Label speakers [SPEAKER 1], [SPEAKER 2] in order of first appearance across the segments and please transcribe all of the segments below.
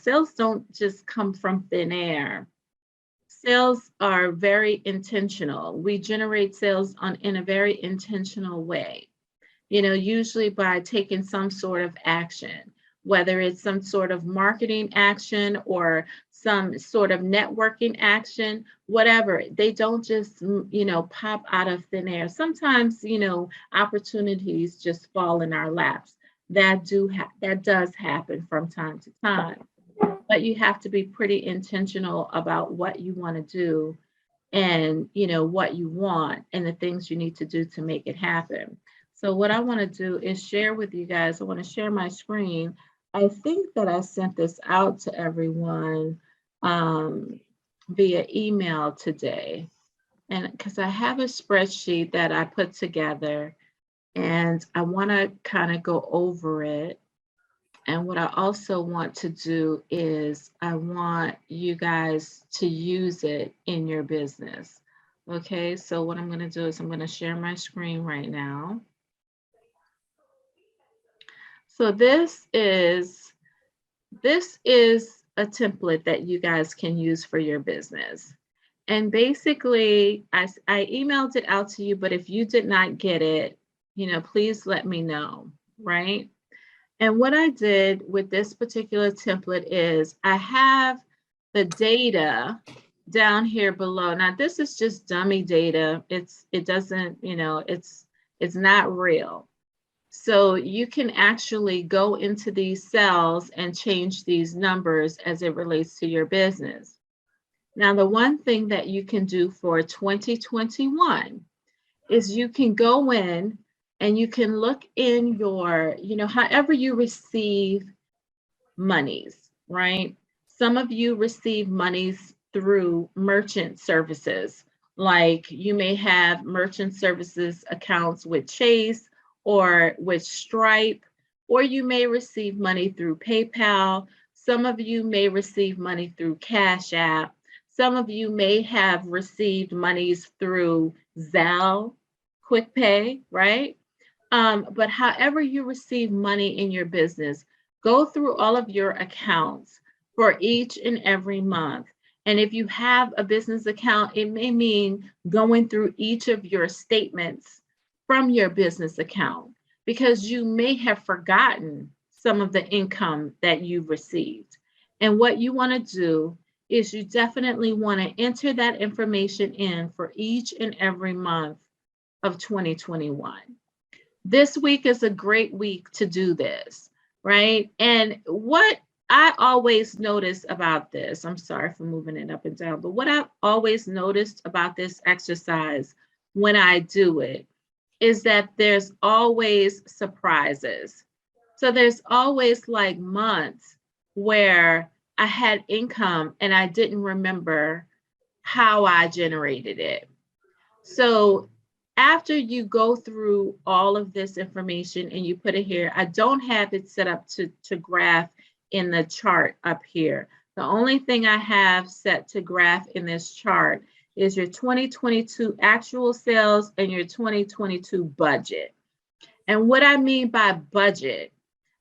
[SPEAKER 1] sales don't just come from thin air. Sales are very intentional. We generate sales in a very intentional way, usually by taking some sort of action, whether it's some sort of marketing action or some sort of networking action, whatever. They don't just, pop out of thin air. Sometimes, opportunities just fall in our laps. That does happen from time to time. But you have to be pretty intentional about what you want to do and, what you want and the things you need to do to make it happen. So what I want to do is share with you guys. I want to share my screen. I think that I sent this out to everyone via email today. And because I have a spreadsheet that I put together and I want to kind of go over it. And what I also want to do is I want you guys to use it in your business. Okay, so what I'm going to do is I'm going to share my screen right now. So this is a template that you guys can use for your business. And basically, I emailed it out to you, but if you did not get it, please let me know, right? And what I did with this particular template is I have the data down here below. Now, this is just dummy data. It doesn't, it's not real. So you can actually go into these cells and change these numbers as it relates to your business. Now, the one thing that you can do for 2021 is you can go in and you can look in your, however you receive monies, right? Some of you receive monies through merchant services, like you may have merchant services accounts with Chase or with Stripe, or you may receive money through PayPal. Some of you may receive money through Cash App. Some of you may have received monies through Zelle, QuickPay, right? But however you receive money in your business, go through all of your accounts for each and every month. And if you have a business account, it may mean going through each of your statements from your business account, because you may have forgotten some of the income that you've received. And what you want to do is you definitely want to enter that information in for each and every month of 2021. This week is a great week to do this, right? And what I always notice about this, I'm sorry for moving it up and down, but what I've always noticed about this exercise when I do it is that there's always surprises. So there's always like months where I had income and I didn't remember how I generated it. So after you go through all of this information and you put it here, I don't have it set up to graph in the chart up here. The only thing I have set to graph in this chart is your 2022 actual sales and your 2022 budget. And what I mean by budget,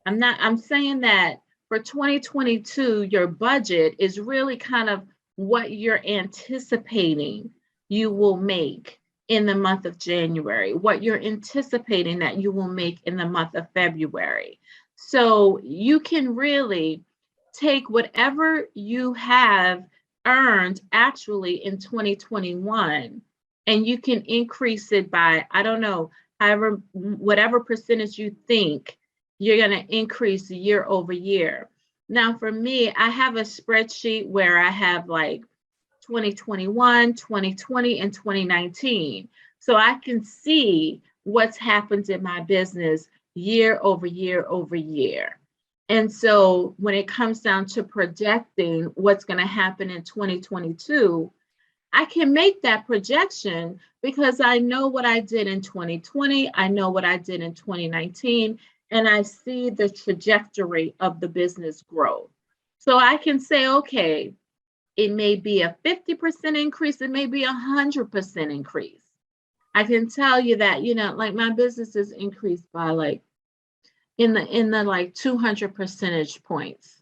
[SPEAKER 1] I'm saying that for 2022, your budget is really kind of what you're anticipating you will make in the month of January, what you're anticipating that you will make in the month of February. So you can really take whatever you have earned actually in 2021, and you can increase it by, I don't know, however, whatever percentage you think you're going to increase year over year. Now, for me, I have a spreadsheet where I have like 2021, 2020, and 2019. So I can see what's happened in my business year over year over year. And so when it comes down to projecting what's going to happen in 2022, I can make that projection because I know what I did in 2020. I know what I did in 2019, and I see the trajectory of the business growth. So I can say, okay, it may be a 50% increase, it may be 100% increase. I can tell you that, like my business is increased by like in the like 200 percentage points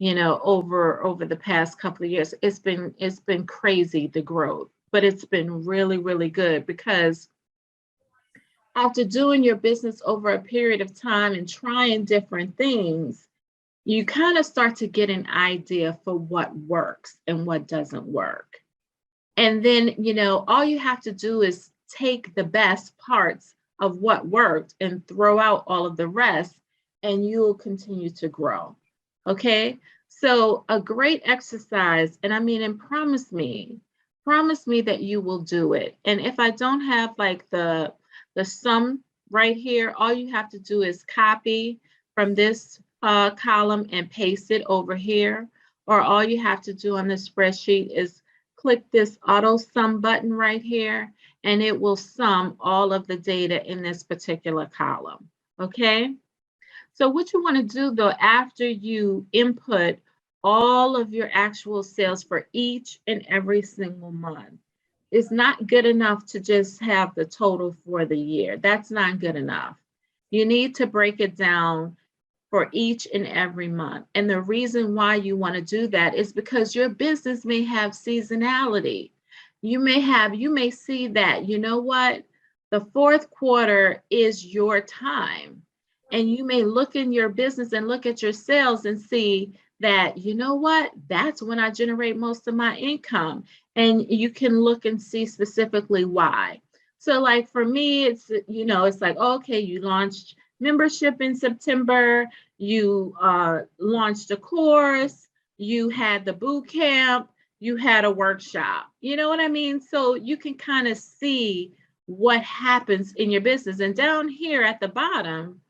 [SPEAKER 1] over the past couple of years. It's been crazy, the growth, but it's been really, really good because after doing your business over a period of time and trying different things, you kind of start to get an idea for what works and what doesn't work. And then, all you have to do is take the best parts of what worked and throw out all of the rest, and you'll continue to grow. Okay. So, a great exercise, and promise me that you will do it. And if I don't have like the sum right here, all you have to do is copy from this column and paste it over here. Or all you have to do on this spreadsheet is click this auto sum button right here, and it will sum all of the data in this particular column. Okay. So what you want to do though, after you input all of your actual sales for each and every single month, it's not good enough to just have the total for the year. That's not good enough. You need to break it down for each and every month. And the reason why you want to do that is because your business may have seasonality. You may see that, what, the fourth quarter is your time. And you may look in your business and look at your sales and see that, what, that's when I generate most of my income. And you can look and see specifically why. So like for me, it's like, okay, you launched membership in September, you launched a course, you had the boot camp, you had a workshop. You know what I mean? So you can kind of see what happens in your business. And down here at the bottom,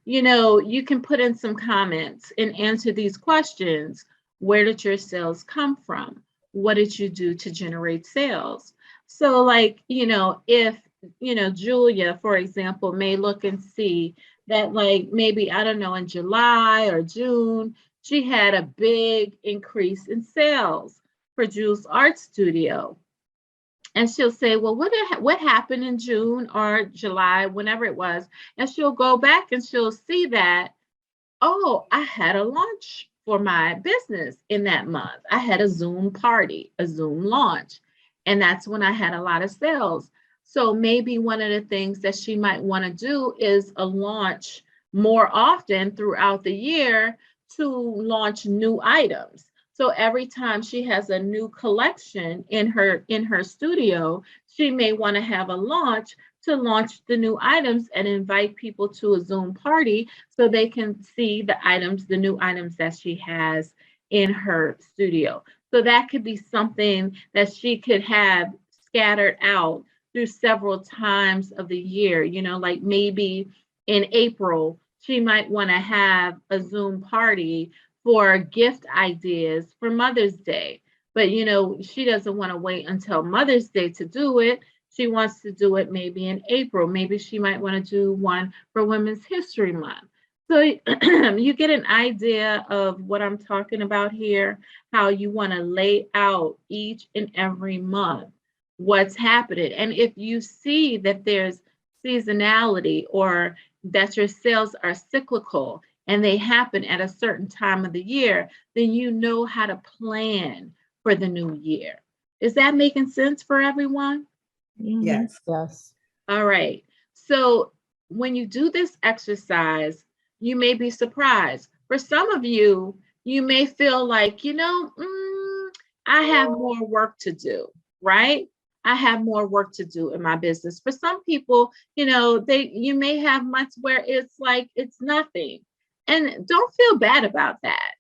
[SPEAKER 1] you can put in some comments and answer these questions. Where did your sales come from? What did you do to generate sales? So like, if, Julia, for example, may look and see that like maybe, I don't know, in July or June, she had a big increase in sales for Jules Art Studio. And she'll say, well, what happened in June or July, whenever it was? And she'll go back and she'll see that, oh, I had a launch for my business in that month. I had a Zoom party, a Zoom launch, and that's when I had a lot of sales. So maybe one of the things that she might want to do is a launch more often throughout the year to launch new items. So every time she has a new collection in her studio, she may want to have a launch to launch the new items and invite people to a Zoom party so they can see the new items that she has in her studio. So that could be something that she could have scattered out through several times of the year. Like maybe in April, she might want to have a Zoom party for gift ideas for Mother's Day. But, she doesn't want to wait until Mother's Day to do it. She wants to do it maybe in April. Maybe she might want to do one for Women's History Month. So you get an idea of what I'm talking about here, how you want to lay out each and every month what's happening. And if you see that there's seasonality or that your sales are cyclical and they happen at a certain time of the year, then you know how to plan for the new year. Is that making sense for everyone?
[SPEAKER 2] Yes.
[SPEAKER 3] Yes.
[SPEAKER 1] All right. So when you do this exercise, you may be surprised. For some of you, you may feel like, I have more work to do, right? I have more work to do in my business. For some people, you may have months where it's like, it's nothing. And don't feel bad about that.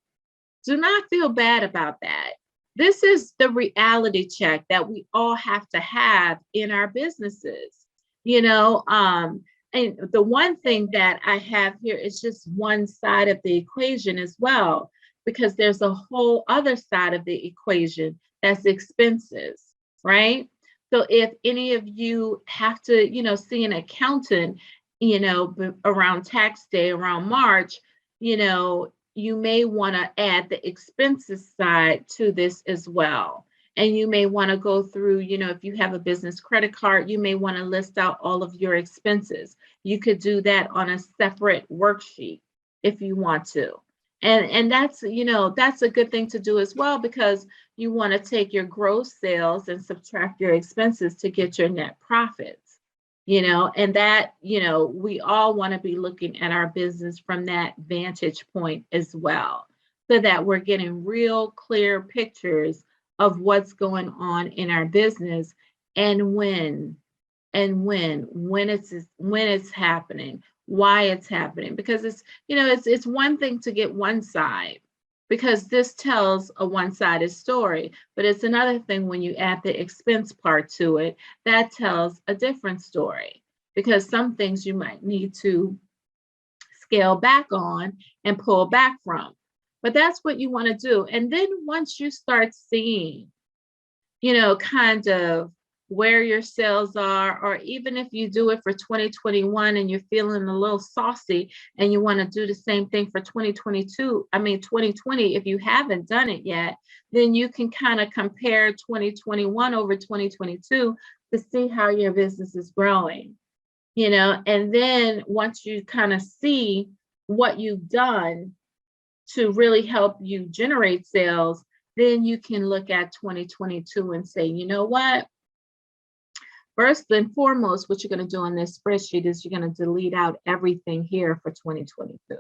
[SPEAKER 1] Do not feel bad about that. This is the reality check that we all have to have in our businesses, and the one thing that I have here is just one side of the equation as well, because there's a whole other side of the equation that's expenses, right? So if any of you have to, see an accountant, around tax day, around March, you may want to add the expenses side to this as well. And you may want to go through, if you have a business credit card, you may want to list out all of your expenses. You could do that on a separate worksheet if you want to. And that's, that's a good thing to do as well, because you want to take your gross sales and subtract your expenses to get your net profits. And that, we all want to be looking at our business from that vantage point as well, so that we're getting real clear pictures of what's going on in our business, and when it's happening, why it's happening. Because it's one thing to get one side, because this tells a one-sided story, but it's another thing when you add the expense part to it, that tells a different story, because some things you might need to scale back on and pull back from. But that's what you want to do. And then once you start seeing, kind of where your sales are, or even if you do it for 2021 and you're feeling a little saucy and you want to do the same thing for 2020, if you haven't done it yet, then you can kind of compare 2021 over 2022 to see how your business is growing, and then once you kind of see what you've done to really help you generate sales, then you can look at 2022 and say, you know what? First and foremost, what you're going to do on this spreadsheet is you're going to delete out everything here for 2022,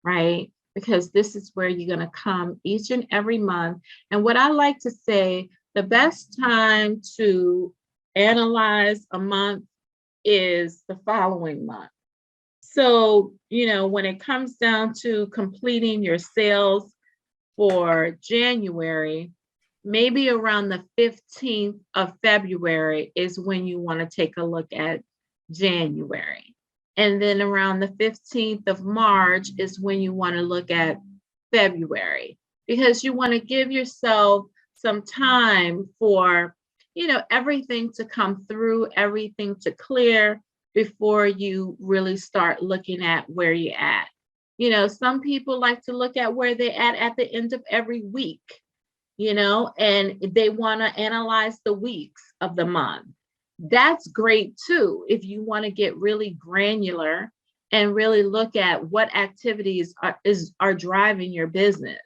[SPEAKER 1] right? Because this is where you're going to come each and every month. And what I like to say, the best time to analyze a month is the following month. So, when it comes down to completing your sales for January, maybe around the 15th of February is when you want to take a look at January. And then around the 15th of March is when you want to look at February, because you want to give yourself some time for, everything to come through, everything to clear before you really start looking at where you're at. Some people like to look at where they're at the end of every week, and they want to analyze the weeks of the month. That's great too, if you want to get really granular and really look at what activities are driving your business.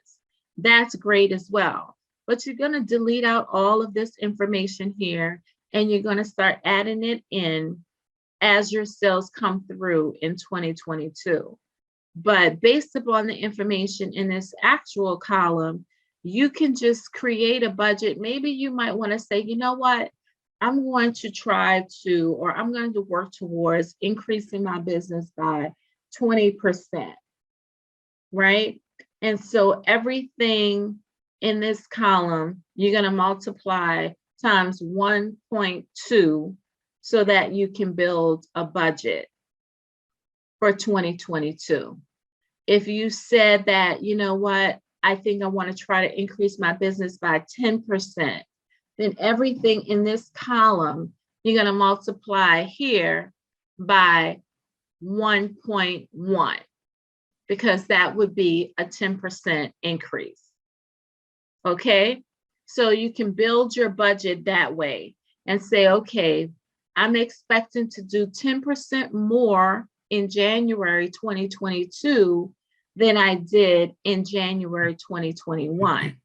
[SPEAKER 1] That's great as well. But you're going to delete out all of this information here, and you're going to start adding it in as your sales come through in 2022. But based upon the information in this actual column, you can just create a budget. Maybe you might want to say, you know what, I'm going to work towards increasing my business by 20%, right? And so everything in this column, you're going to multiply times 1.2 so that you can build a budget for 2022. If you said that, you know what, I think I want to try to increase my business by 10%, then everything in this column, you're going to multiply here by 1.1, because that would be a 10% increase. Okay, so you can build your budget that way and say, okay, I'm expecting to do 10% more in January 2022 than I did in January 2021.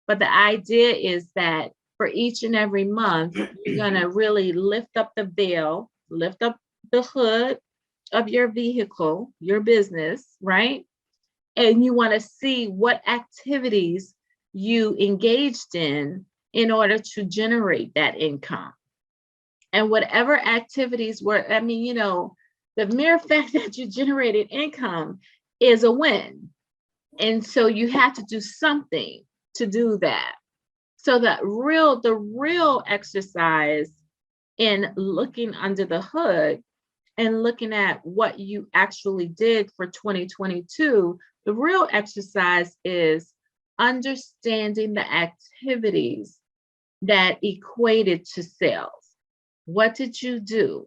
[SPEAKER 1] But the idea is that for each and every month, you're going to really lift up the veil, lift up the hood of your vehicle, your business, right? And you want to see what activities you engaged in order to generate that income. And whatever activities were, the mere fact that you generated income is a win. And so you have to do something to do that. So the real exercise in looking under the hood and looking at what you actually did for 2022, the real exercise is understanding the activities that equated to sales. What did you do?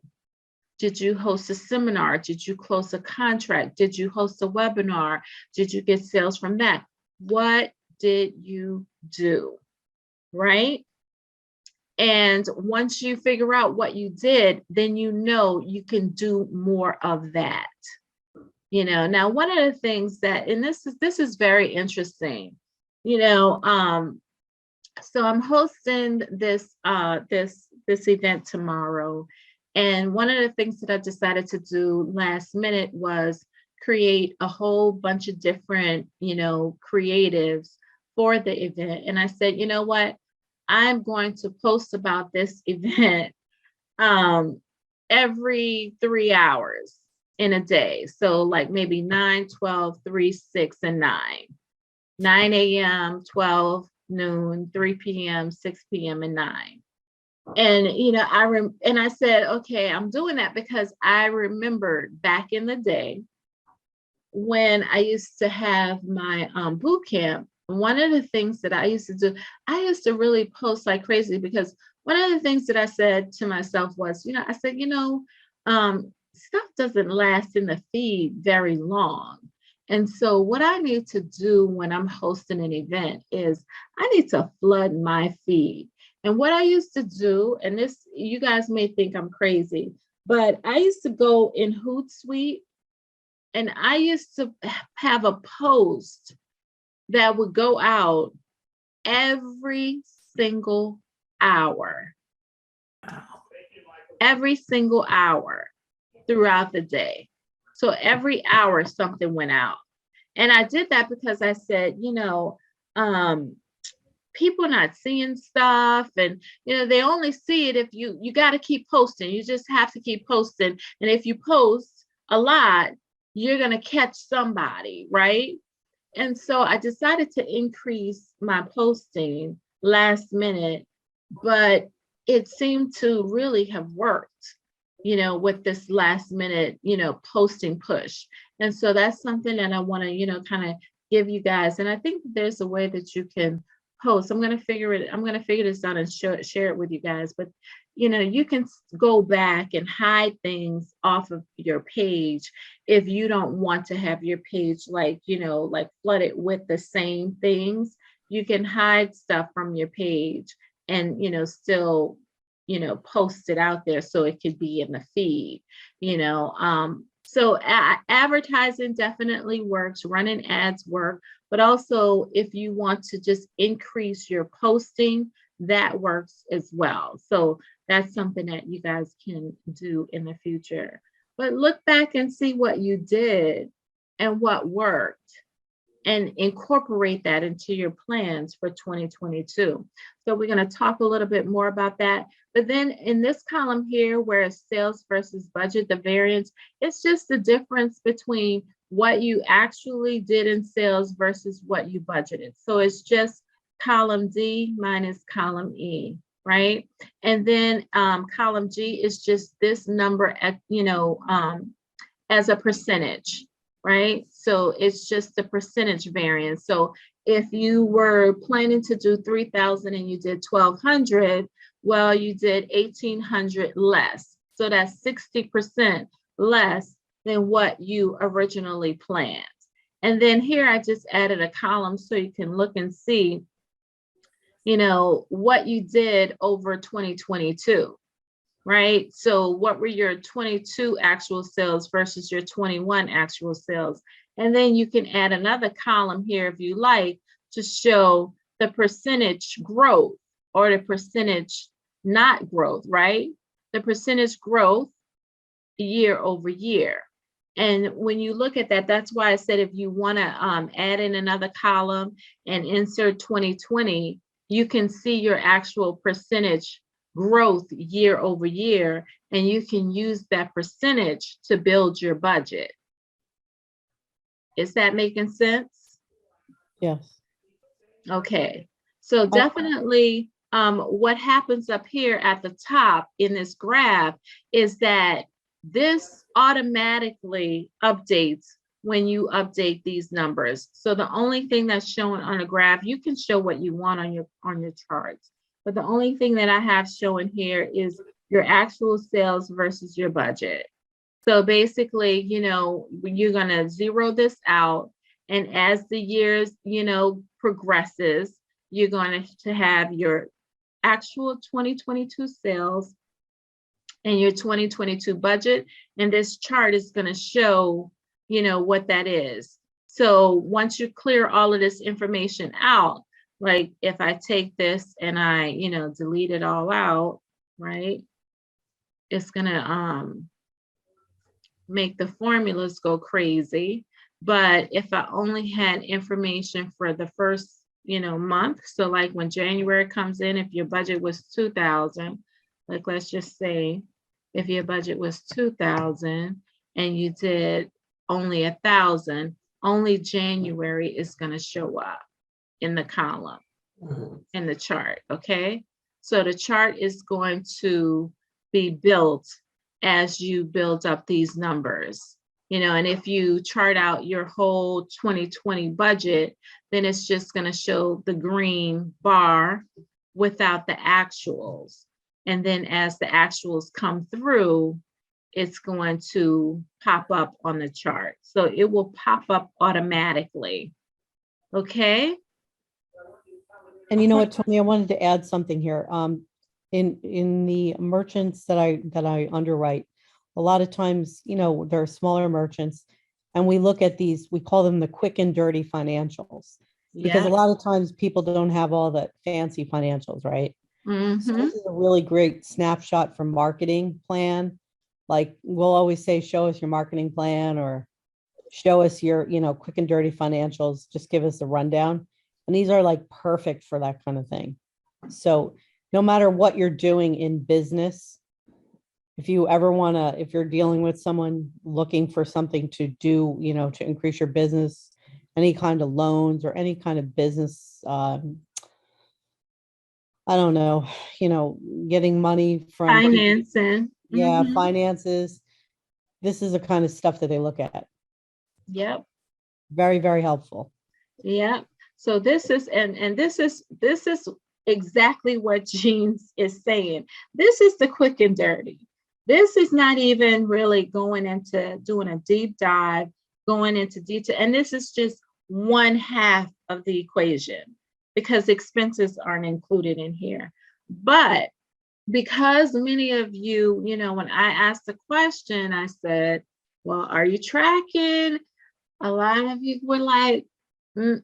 [SPEAKER 1] Did you host a seminar? Did you close a contract? Did you host a webinar? Did you get sales from that? What did you do? Right? And once you figure out what you did, then you know you can do more of that. Now one of the things that, and this is very interesting, so I'm hosting this event tomorrow. And one of the things that I decided to do last minute was create a whole bunch of different, creatives for the event. And I said, you know what? I'm going to post about this event um, every 3 hours in a day. So like maybe 9, 12, 3, 6, and 9. 9 a.m., 12 noon, 3 p.m., 6 p.m., and 9. And I said, okay, I'm doing that because I remembered back in the day when I used to have my boot camp. One of the things that I used to do, I used to really post like crazy, because one of the things that I said to myself was, I said, stuff doesn't last in the feed very long. And so what I need to do when I'm hosting an event is I need to flood my feed. And what I used to do, and this, you guys may think I'm crazy, but I used to go in Hootsuite and I used to have a post that would go out every single hour, every single hour throughout the day. So every hour something went out. And I did that because I said, people not seeing stuff, and they only see it if you got to keep posting. You just have to keep posting. And if you post a lot, you're going to catch somebody, right? And so I decided to increase my posting last minute, but it seemed to really have worked, with this last minute, posting push. And so that's something that I want to, kind of give you guys. And I think there's a way that you can post. I'm going to figure this out and share it with you guys. But, you can go back and hide things off of your page if you don't want to have your page like flooded with the same things. You can hide stuff from your page and, still post it out there so it could be in the feed. So advertising definitely works, running ads work, but also if you want to just increase your posting, that works as well. So that's something that you guys can do in the future. But look back and see what you did and what worked, and incorporate that into your plans for 2022. So we're going to talk a little bit more about that. But then in this column here, where it's sales versus budget, the variance, it's just the difference between what you actually did in sales versus what you budgeted. So it's just column D minus column E, right? And then column G is just this number at, as a percentage, right? So it's just the percentage variance. So if you were planning to do 3,000 and you did 1,200, well, you did 1,800 less. So that's 60% less than what you originally planned. And then here I just added a column so you can look and see, what you did over 2022. Right? So what were your 22 actual sales versus your 21 actual sales? And then you can add another column here if you like to show the percentage growth or the percentage not growth, right? The percentage growth year over year. And when you look at that, that's why I said if you want to add in another column and insert 2020, you can see your actual percentage growth year over year, and you can use that percentage to build your budget. Is that making sense?
[SPEAKER 2] Yes.
[SPEAKER 1] Okay, so definitely what happens up here at the top in this graph is that this automatically updates when you update these numbers. So the only thing that's shown on a graph, you can show what you want on your charts, but the only thing that I have shown here is your actual sales versus your budget. So basically, you're going to zero this out. And as the years, progresses, you're going to have your actual 2022 sales and your 2022 budget. And this chart is going to show what that is. So once you clear all of this information out, like if I take this and I, delete it all out, right? It's gonna make the formulas go crazy. But if I only had information for the first, month, so like when January comes in, if your budget was 2,000, like let's just say if your budget was 2,000 and you did only 1,000, only January is going to show up in the column, in the chart, okay? So the chart is going to be built as you build up these numbers, and if you chart out your whole 2020 budget, then it's just going to show the green bar without the actuals. And then as the actuals come through, it's going to pop up on the chart. So it will pop up automatically. Okay.
[SPEAKER 2] And you know what, Tony, I wanted to add something here. In the merchants that I underwrite, a lot of times, there are smaller merchants, and we look at these, we call them the quick and dirty financials, because a lot of times people don't have all the fancy financials, right? So this is a really great snapshot from marketing plan. Like we'll always say, show us your marketing plan, or show us your, quick and dirty financials, just give us a rundown. And these are like perfect for that kind of thing. So no matter what you're doing in business, if you ever if you're dealing with someone looking for something to do, to increase your business, any kind of loans or any kind of business, I don't know, getting money from
[SPEAKER 1] financing.
[SPEAKER 2] Yeah, finances. This is the kind of stuff that they look at.
[SPEAKER 1] Yep.
[SPEAKER 2] Very, very helpful.
[SPEAKER 1] Yep. So this is, and this is exactly what Jean is saying. This is the quick and dirty. This is not even really going into doing a deep dive, going into detail. And this is just one half of the equation, because expenses aren't included in here. But because many of you, when I asked the question, I said, well, are you tracking? A lot of you were like, and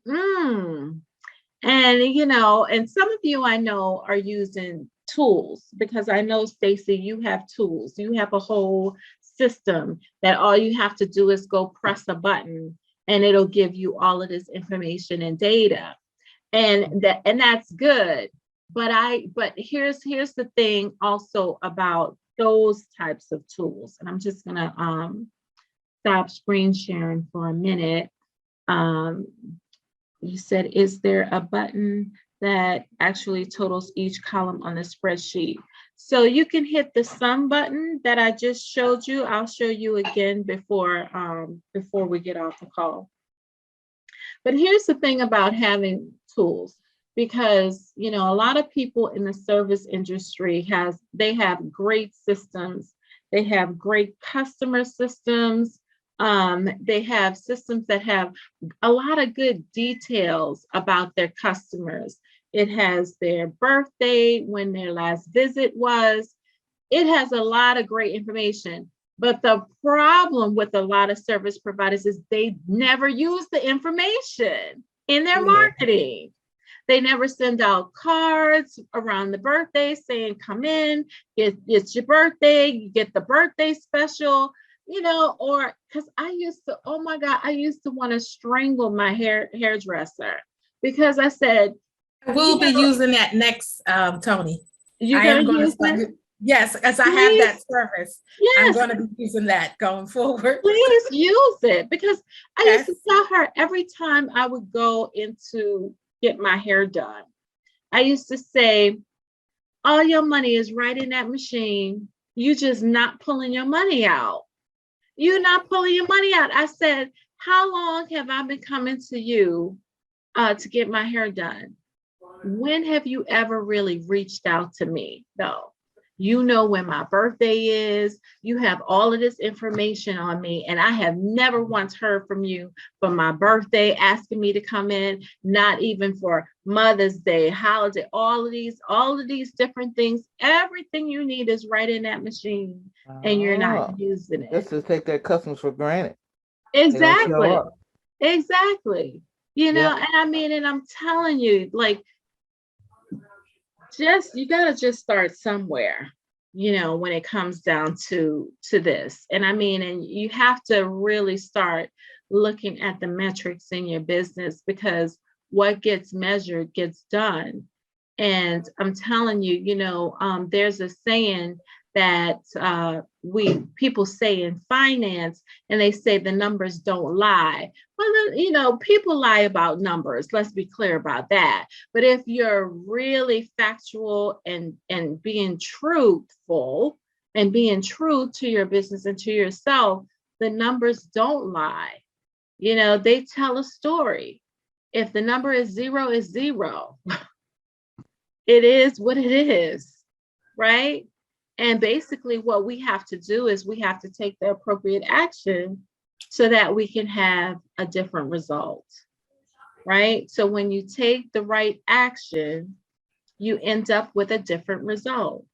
[SPEAKER 1] and some of you I know are using tools, because I know, Stacy, you have tools. You have a whole system that all you have to do is go press a button and it'll give you all of this information and data. And that's good. But here's the thing also about those types of tools. And I'm just gonna stop screen sharing for a minute. You said, is there a button that actually totals each column on the spreadsheet? So you can hit the sum button that I just showed you. I'll show you again before we get off the call. But here's the thing about having tools, because a lot of people in the service industry have great systems. They have great customer systems. They have systems that have a lot of good details about their customers. It has their birthday, when their last visit was. It has a lot of great information. But the problem with a lot of service providers is they never use the information in their marketing. They never send out cards around the birthday saying, come in, it's your birthday, you get the birthday special. Or because I used to want to strangle my hairdresser, because I said,
[SPEAKER 3] we'll be using that next, Tony.
[SPEAKER 1] You're going to use it?
[SPEAKER 3] Yes, as I have that service. Yes. I'm going to be using that going forward.
[SPEAKER 1] Please use it, because I used to tell her every time I would go in to get my hair done, I used to say, all your money is right in that machine. You just not pulling your money out. You're not pulling your money out. I said, how long have I been coming to you to get my hair done? When have you ever really reached out to me, though? You know when my birthday is. You have all of this information on me, and I have never once heard from you for my birthday, asking me to come in, not even for Mother's Day, holiday, all of these different things. Everything you need is right in that machine, and you're not using it.
[SPEAKER 4] This is take their customers for granted. They don't show
[SPEAKER 1] Exactly.
[SPEAKER 4] up.
[SPEAKER 1] Exactly. You know,
[SPEAKER 4] Yeah.
[SPEAKER 1] and I mean, and I'm telling you, like, just you gotta just start somewhere, you know, when it comes down to this. And I mean, and you have to really start looking at the metrics in your business, because what gets measured gets done. And I'm telling you, you know, there's a saying that we people say in finance, and they say the numbers don't lie. Well, then, you know, people lie about numbers. Let's be clear about that. But if you're really factual and being truthful and being true to your business and to yourself, the numbers don't lie. You know, they tell a story. If the number is zero, is zero. It is what it is, right? And basically, what we have to do is we have to take the appropriate action so that we can have a different result, right? So when you take the right action, you end up with a different result.